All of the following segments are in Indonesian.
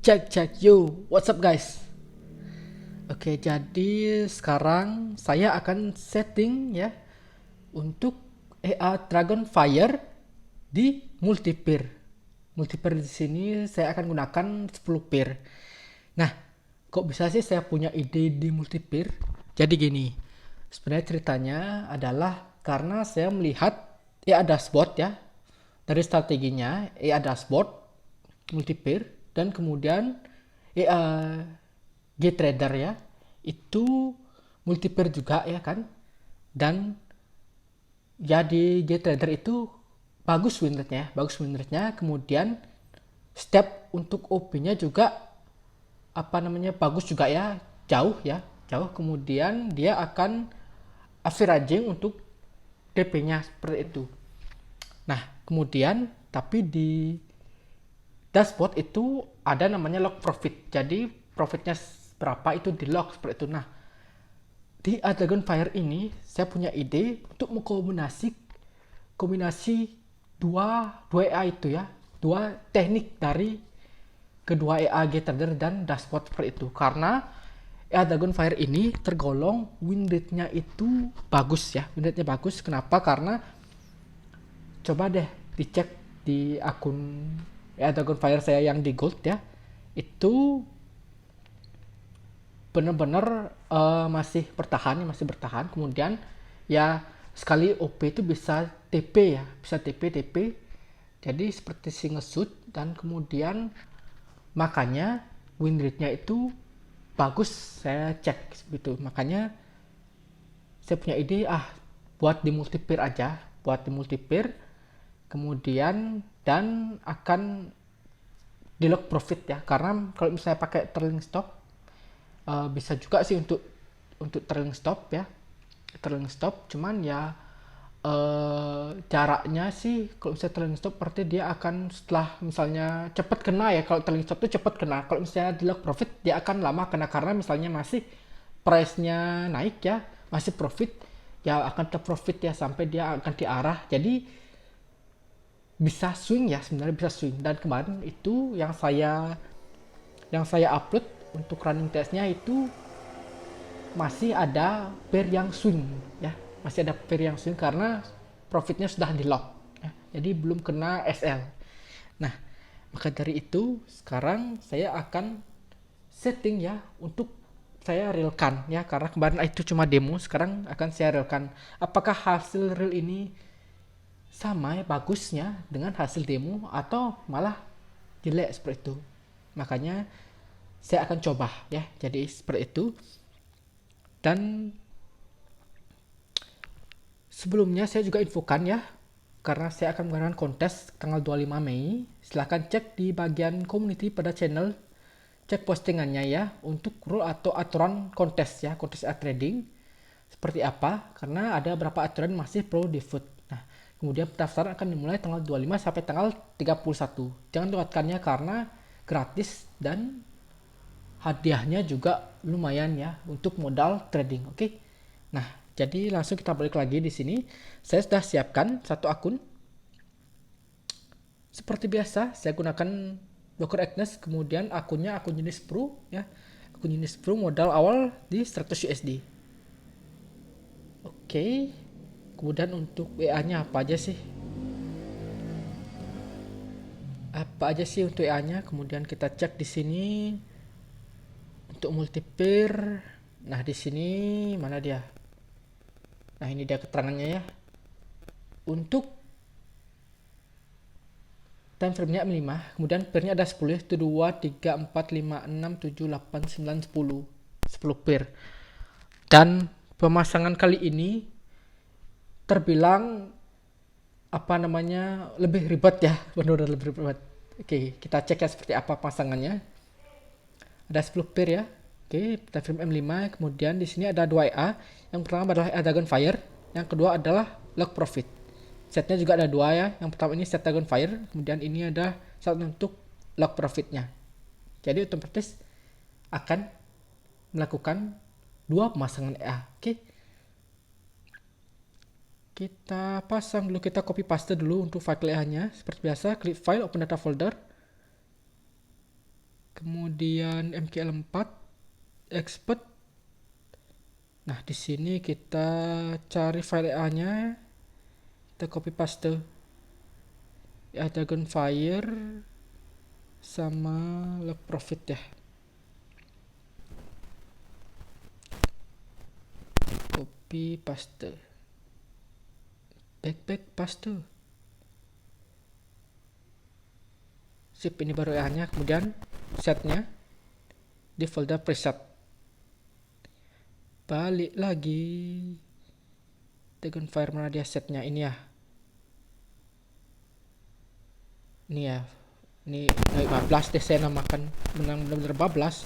Cek yo, what's up guys? Oke, jadi sekarang saya akan setting ya untuk EA Dragonfire di multiplayer. Multiplayer di sini saya akan gunakan 10 pair. Nah, kok bisa sih saya punya ide di multiplayer? Jadi gini, sebenarnya ceritanya adalah karena saya melihat EA dashboard ya, dari strateginya EA dashboard multiplayer dan kemudian EA G-Trader ya, itu multiplayer juga ya kan, dan ya di G-Trader itu bagus win rate-nya, kemudian step untuk OP-nya juga bagus juga ya, jauh, kemudian dia akan averaging untuk DP-nya seperti itu. Nah, kemudian tapi di dashboard itu ada namanya log profit. Jadi profitnya berapa itu di log seperti itu. Nah, di Dragonfire ini saya punya ide untuk kombinasi dua EA itu ya, dua teknik dari kedua EA Trader dan dashboard seperti itu. Karena EA Dragonfire ini tergolong win rate-nya itu bagus ya, win rate-nya bagus. Kenapa? Karena coba deh dicek di akun EA Dragonfire saya yang di gold ya, itu benar-benar masih bertahan, kemudian ya sekali OP itu bisa TP ya, bisa TP, jadi seperti single shoot, dan kemudian makanya win rate-nya itu bagus. Saya cek gitu, makanya saya punya ide buat di multiplayer kemudian dan akan di lock profit ya, karena kalau misalnya pakai trailing stop bisa juga sih untuk trailing stop ya, trailing stop, cuman ya jaraknya sih kalau misalnya trailing stop berarti dia akan setelah misalnya cepat kena ya, kalau trailing stop itu cepat kena, kalau misalnya di lock profit dia akan lama kena karena misalnya masih price-nya naik ya, masih profit ya, akan tetap profit ya sampai dia akan diarah, jadi bisa swing ya, sebenarnya bisa swing. Dan kemarin itu yang saya upload untuk running testnya itu masih ada pair yang swing ya, masih ada pair yang swing karena profitnya sudah di lock ya, jadi belum kena SL. Nah, maka dari itu sekarang saya akan setting ya untuk saya realkan ya, karena kemarin itu cuma demo, sekarang akan saya realkan apakah hasil real ini sama ya bagusnya dengan hasil demo atau malah jelek seperti itu. Makanya saya akan coba ya, jadi seperti itu. Dan sebelumnya saya juga infokan ya, karena saya akan mengadakan kontes tanggal 25 Mei. Silahkan cek di bagian community pada channel, cek postingannya ya untuk rule atau aturan kontes ya, kontes trading seperti apa, karena ada beberapa aturan masih perlu di foot. Nah, kemudian pendaftaran akan dimulai tanggal 25 sampai tanggal 31. Jangan lewatkannya karena gratis dan hadiahnya juga lumayan ya untuk modal trading. Oke. Nah, jadi langsung kita balik lagi di sini. Saya sudah siapkan satu akun. Seperti biasa, saya gunakan Blocker Agnes, kemudian akunnya akun jenis Pro ya. Akun jenis Pro modal awal di 100 USD. Oke. Kemudian untuk WA-nya apa aja sih? Apa aja sih untuk WA-nya? Kemudian kita cek di sini untuk multiplayer. Nah, di sini mana dia? Nah, ini dia keterangannya ya. Untuk time frame-nya M5, kemudian pair-nya ada 10 itu 2, 3, 4, 5, 6, 7, 8, 9, 10. 10 pair. Dan pemasangan kali ini terbilang lebih ribet ya, benar-benar lebih ribet. Oke, kita cek ya seperti apa pasangannya. Ada 10 pair ya. Oke, time frame M5, kemudian di sini ada 2 EA. Yang pertama adalah EA Dragonfire, yang kedua adalah Lock Profit. Setnya juga ada 2 ya. Yang pertama ini set Dragonfire, kemudian ini ada satu untuk Lock Profitnya. Jadi otomatis akan melakukan 2 pemasangan EA. Oke. Kita pasang dulu, kita copy paste dulu untuk file EA-nya. Seperti biasa, klik file, open data folder. kemudian MKL4 expert. Nah, di sini kita cari file EA-nya, kita copy paste ya, Dragonfire sama log profit ya. Copy paste. Back paste. Sip, ini baru EA-nya, kemudian setnya di folder preset. Balik lagi. Dragonfire mana dia setnya, ini ya. Ini ya. Ini bablas deh saya namakan, benar-benar bablas.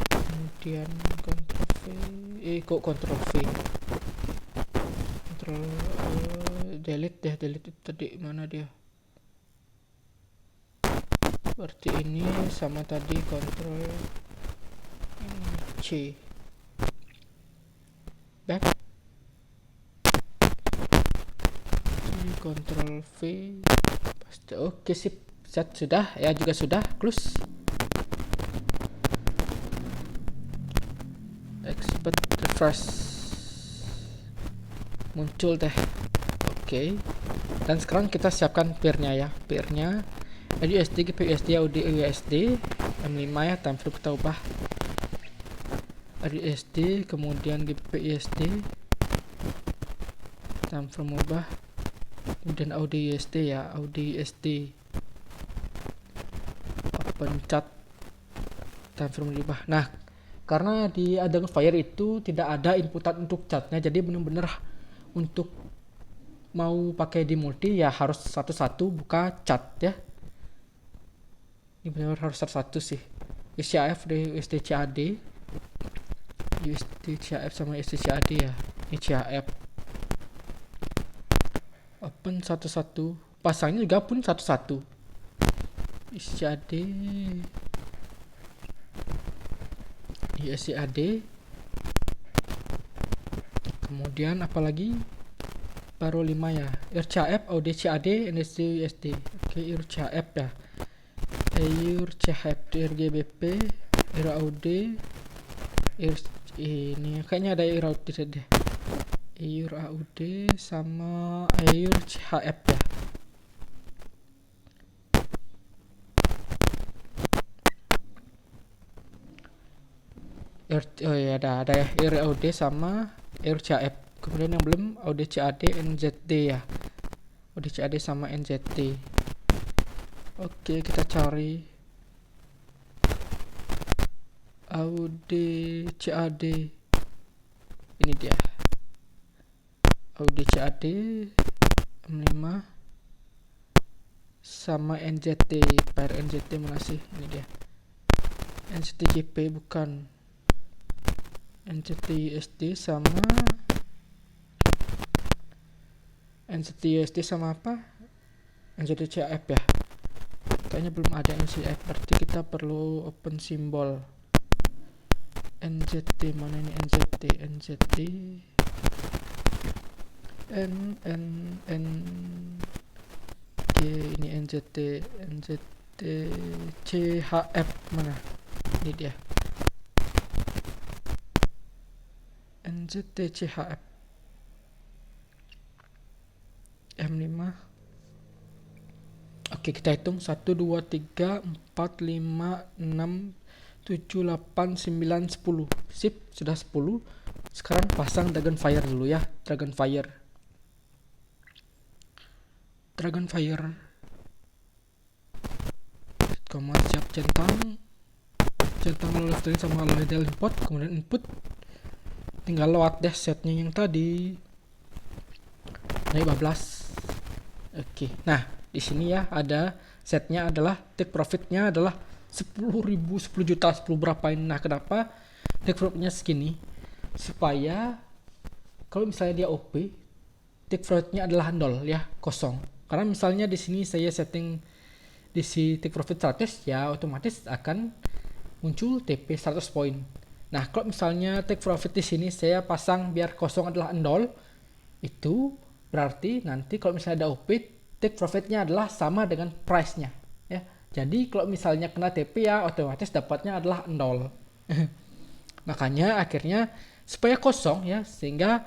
Kemudian Ctrl V. Ctrl delete itu tadi, mana dia? Seperti ini, sama tadi Ctrl C. Back. Ctrl V. Paste. Oke, sip. Set sudah, ya juga sudah. Close. Expert refresh. Muncul deh. Oke. Dan sekarang kita siapkan peer-nya ya. Peer-nya USD, GPUSD, AUD, M5 ya, time frame kita ubah USD, kemudian GPUSD, time frame ubah, kemudian AUD ya, AUD open chat, time frame ubah. Nah, karena di Dragonfire itu tidak ada inputan untuk chatnya, jadi benar-benar untuk mau pakai di multi ya harus satu-satu buka chat ya. Ini benar harus satu-satu sih. USDCAF deh, USDCAD sama USDCAD ya. Ini CAF. Open satu-satu. Pasangnya juga pun satu-satu. USDCAD. USDCAD. Kemudian apalagi? Baru 5 ya. URCAF, AUDCAD, NSD, Oke, URCAF ya. URCAF, RGBP, AUD, ini kayaknya ada AUD deh. AUD sama URCAF ya. Oh ya, ada ya. AUD sama URCAF. Kemudian yang belum AUDCAD, NZD ya. AUDCAD sama NZD. Oke, kita cari AUDCAD. Ini dia. AUDCAD M5 sama NZT. Pair NZT mana sih? Ini dia. NZTGP bukan. NZT sama NZT sama apa? NZTCAF ya. Kayaknya belum ada NCF, berarti kita perlu open simbol. NZT mana ini? NZT N G, ini NZT CHF mana? Ini dia. NZT CHF M5. Oke, kita hitung 1 2 3 4 5 6 7 8 9 10. Sip, sudah 10. Sekarang pasang Dragonfire dulu ya. Dragonfire. Command siap centang lalu left sama lalu import, kemudian input. Tinggal load deh setnya yang tadi. Naik 15. Oke. Nah, di sini ya ada setnya adalah take profitnya adalah 10.000, 10 juta, 10 berapa ini. Nah, kenapa take profitnya segini? Supaya kalau misalnya dia OP, take profitnya adalah 0 ya, kosong. Karena misalnya di sini saya setting di si take profit 100 ya, otomatis akan muncul TP 100 poin. Nah, kalau misalnya take profit di sini saya pasang biar kosong adalah 0, itu berarti nanti kalau misalnya ada OP, take profitnya adalah sama dengan price-nya ya. Jadi kalau misalnya kena TP ya otomatis dapatnya adalah 0. Makanya akhirnya supaya kosong ya, sehingga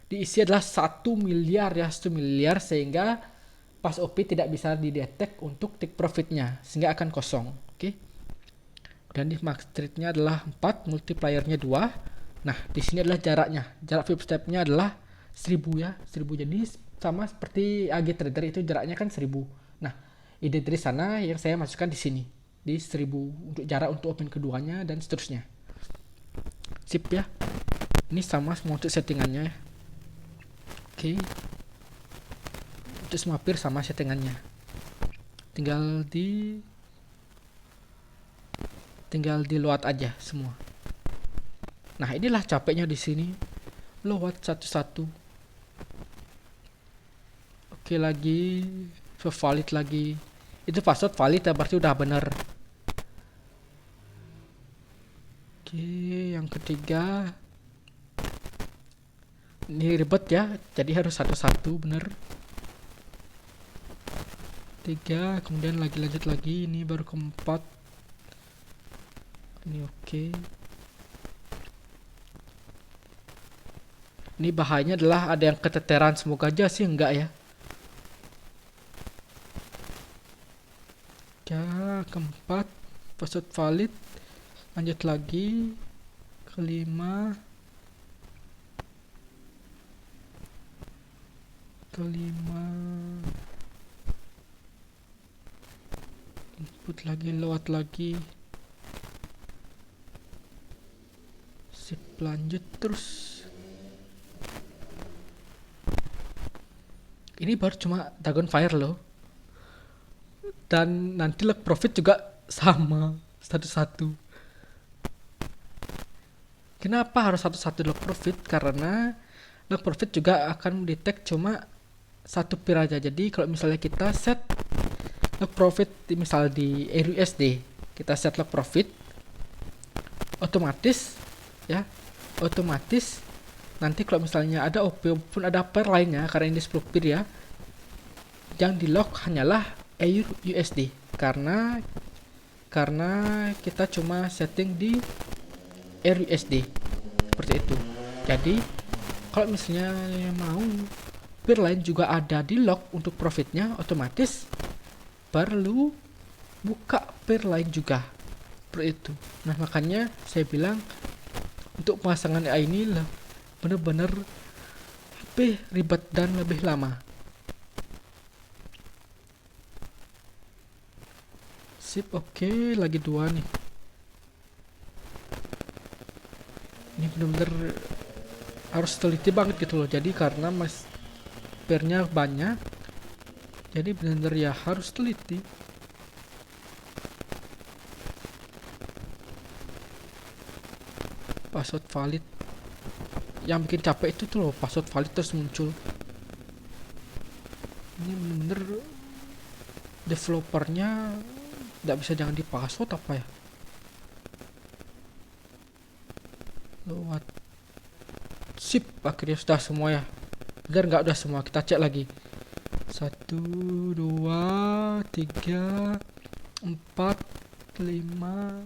diisi adalah 1 miliar ya, 1 miliar, sehingga pas OP tidak bisa didetek untuk take profitnya, sehingga akan kosong. Oke. Dan di max trade-nya adalah 4, multiplier-nya 2. Nah, di sini adalah jaraknya. Jarak flip step-nya adalah 1000 ya, 1000. Jadi sama seperti AG Trader itu jaraknya kan 1000. Nah, ide dari sana yang saya masukkan di sini. Di 1000 untuk jarak untuk open keduanya dan seterusnya. Sip ya. Ini sama semua untuk settingannya ya. Oke. Untuk semua peer sama settingannya. Tinggal di load aja semua. Nah, inilah capeknya di sini. Load satu-satu. Oke, lagi valid lagi. Itu password valid ya, berarti udah bener. Oke, yang ketiga. Ini ribet ya, jadi harus satu-satu bener. 3, kemudian lanjut lagi, ini baru keempat. Ini oke. Ini bahayanya adalah ada yang keteteran, semoga aja sih enggak ya. Ya, keempat, password valid. Lanjut lagi, kelima, input lagi, load lagi. Sip, lanjut terus. Ini baru cuma Dragonfire loh. Dan nanti log profit juga sama, satu-satu. Kenapa harus satu-satu log profit? Karena log profit juga akan detect cuma satu pair aja. Jadi kalau misalnya kita set log profit misal di AUSD, kita set log profit, otomatis nanti kalau misalnya ada OP pun ada pair lainnya, karena ini 10 pair ya, yang di log hanyalah AUSD karena kita cuma setting di AUSD seperti itu. Jadi kalau misalnya mau pair lain juga ada di log untuk profitnya, otomatis perlu buka pair lain juga seperti itu. Nah, makanya saya bilang untuk pemasangan AI ini lah bener-bener lebih ribet dan lebih lama. Sip, oke, lagi 2 nih. Ini bener-bener harus teliti banget gitu loh. Jadi karena pairnya banyak, jadi bener-bener ya harus teliti. Password valid. Yang bikin capek itu tuh loh, password valid terus muncul. Ini bener-bener developernya nggak bisa jangan di password apa ya. Lewat. Sip, akhirnya sudah semua ya. Bener nggak? Udah semua, kita cek lagi. 1, 2, 3, 4, 5,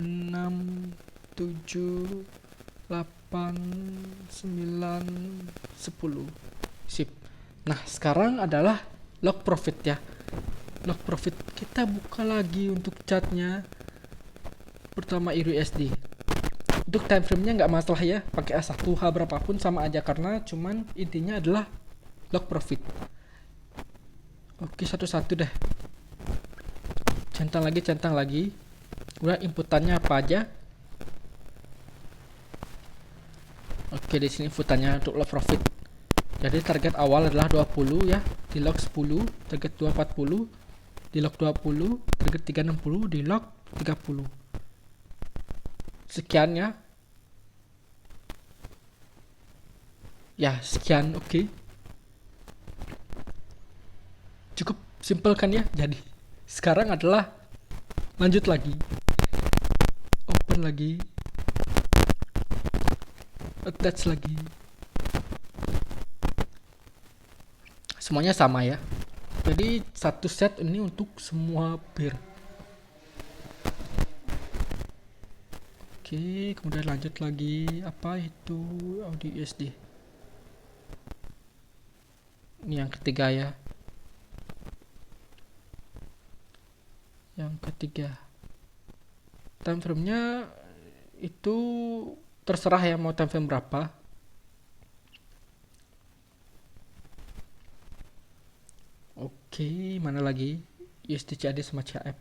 6, 7, 8, 9, 10. Sip. Nah, sekarang adalah log profit ya. Log profit kita buka lagi untuk chartnya. Pertama USD. Untuk time frame-nya nggak masalah ya, pakai A1 H berapapun sama aja karena cuman intinya adalah log profit. Oke, satu-satu deh. Centang lagi. Udah inputannya apa aja? Oke, di sini inputannya untuk log profit. Jadi target awal adalah 20 ya, di log 10, target 240, di log 20, target 360, di log 30. Sekian ya. Ya, sekian, oke. Cukup simpel kan ya? Jadi, sekarang adalah lanjut lagi. Open lagi. Attach lagi. Semuanya sama ya. Jadi satu set ini untuk semua peer. Oke, kemudian lanjut lagi, apa itu Audi USD. Ini yang ketiga ya. Yang ketiga. Time frame-nya itu terserah ya mau time frame berapa. Oke, mana lagi? USD CAD sama CHF.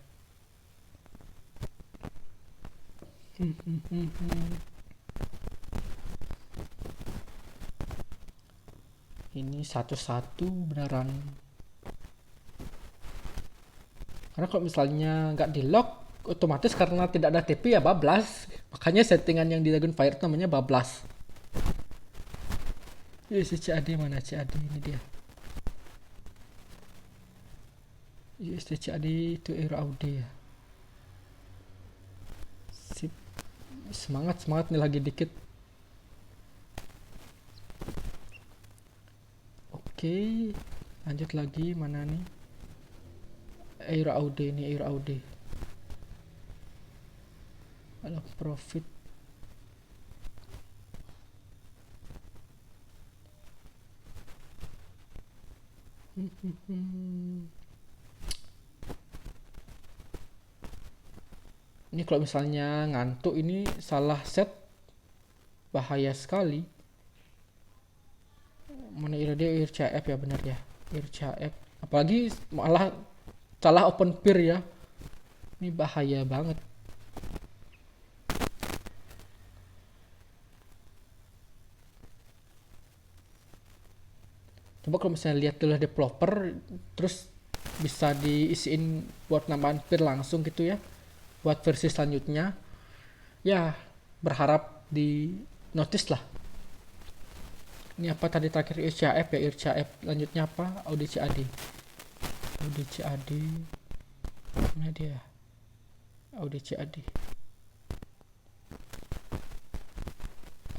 Ini satu-satu beneran. Karena kalau misalnya nggak di lock, otomatis karena tidak ada TP ya bablas. Makanya settingan yang di Dragonfire itu namanya bablas. USD CAD mana CAD ini dia. USD CAD itu Euro AUD ya. Sip. Semangat nih lagi dikit. Oke, lanjut lagi, mana nih? Euro AUD ini, Euro AUD. Alah, profit. Ini kalau misalnya ngantuk ini salah set, bahaya sekali. Mana dia IRCF ya, benar ya, IRCF. Apalagi malah salah open pair ya, ini bahaya banget. Coba kalau misalnya lihat dulu developer, terus bisa diisiin buat nambahin pair langsung gitu ya, buat versi selanjutnya. Ya berharap di notice lah. Ini apa tadi terakhir IRCF ya, IRCF. Lanjutnya apa? Audi CAD. Audi CAD. Mana dia? Audi CAD.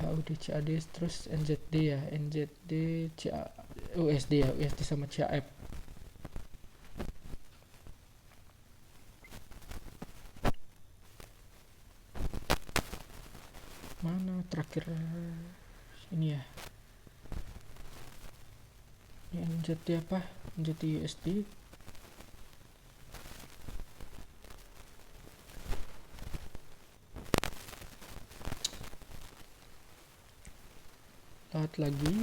Audi CAD terus NZD ya, NZD USD ya, USD sama CAF. Mana terakhir ini ya? Ini NZD apa? NZD USD. Lihat lagi.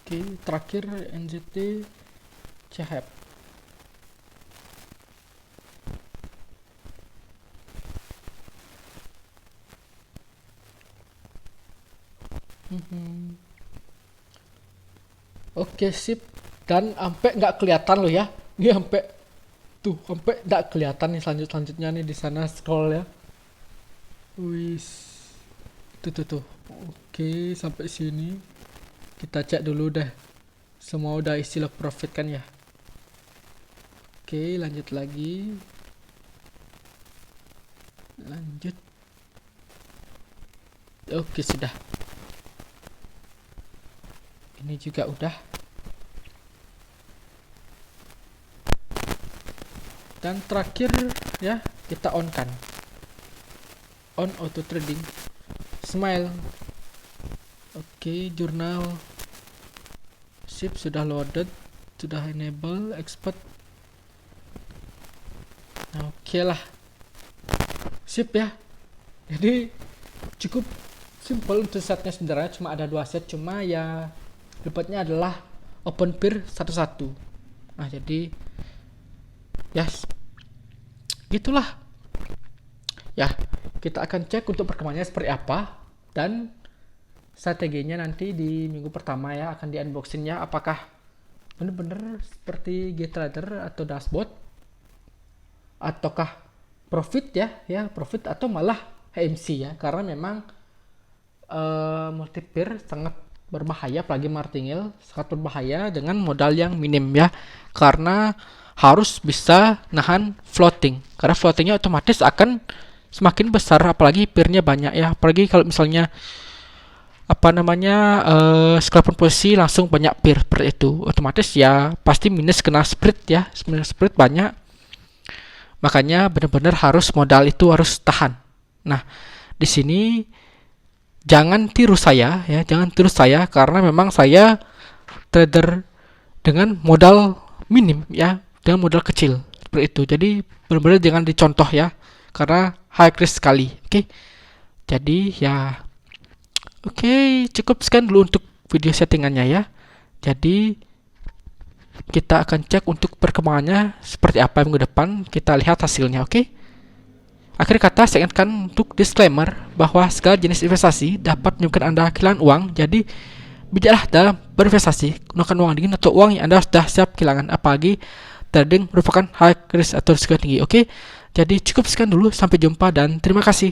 Oke, terakhir NZD CHF. Oke, sip. Dan sampai nggak kelihatan loh ya. Ini sampai tuh, sampai nggak kelihatan nih selanjutnya nih di sana scroll ya. Wis. Tuh. Oke, sampai sini. Kita cek dulu deh. Semua udah isi log profit kan ya. Oke, lanjut lagi. Lanjut. Oke, sudah. Ini juga udah. Dan terakhir ya, kita on kan. On auto trading. Smile. Oke, jurnal. Sip, sudah loaded, sudah enable expert. Oke lah. Sip ya. Jadi cukup simple untuk setnya sebenarnya, cuma ada 2 set, cuma ya ribetnya adalah open pair satu-satu. Nah, jadi yes, gitulah ya. Kita akan cek untuk perkembangannya seperti apa, dan strateginya nanti di minggu pertama ya, akan di unboxingnya apakah bener-bener seperti GTrader atau dashboard, ataukah profit ya profit, atau malah HMC ya, karena memang multi pair sangat berbahaya, apalagi martingale sangat berbahaya dengan modal yang minim ya, karena harus bisa nahan floating, karena floatingnya otomatis akan semakin besar apalagi pairnya banyak ya. Apalagi kalau misalnya apa namanya skala posisi langsung banyak pair seperti itu, otomatis ya pasti minus kena split ya, minus split banyak. Makanya benar-benar harus modal itu harus tahan. Nah, di sini jangan tiru saya ya, jangan tiru saya karena memang saya trader dengan modal minim ya, dengan modal kecil seperti itu. Jadi benar-benar jangan dicontoh ya, karena high risk sekali. Oke. Jadi ya oke, cukup sekian dulu untuk video settingannya ya. Jadi kita akan cek untuk perkembangannya seperti apa minggu depan. Kita lihat hasilnya, oke? Akhir kata, saya ingatkan untuk disclaimer bahwa segala jenis investasi dapat menyebabkan Anda kehilangan uang. Jadi, bijaklah dalam berinvestasi. Gunakan uang dingin atau uang yang Anda sudah siap kehilangan. Apalagi trading merupakan high risk atau risiko tinggi, oke? Jadi, cukup sekian dulu. Sampai jumpa dan terima kasih.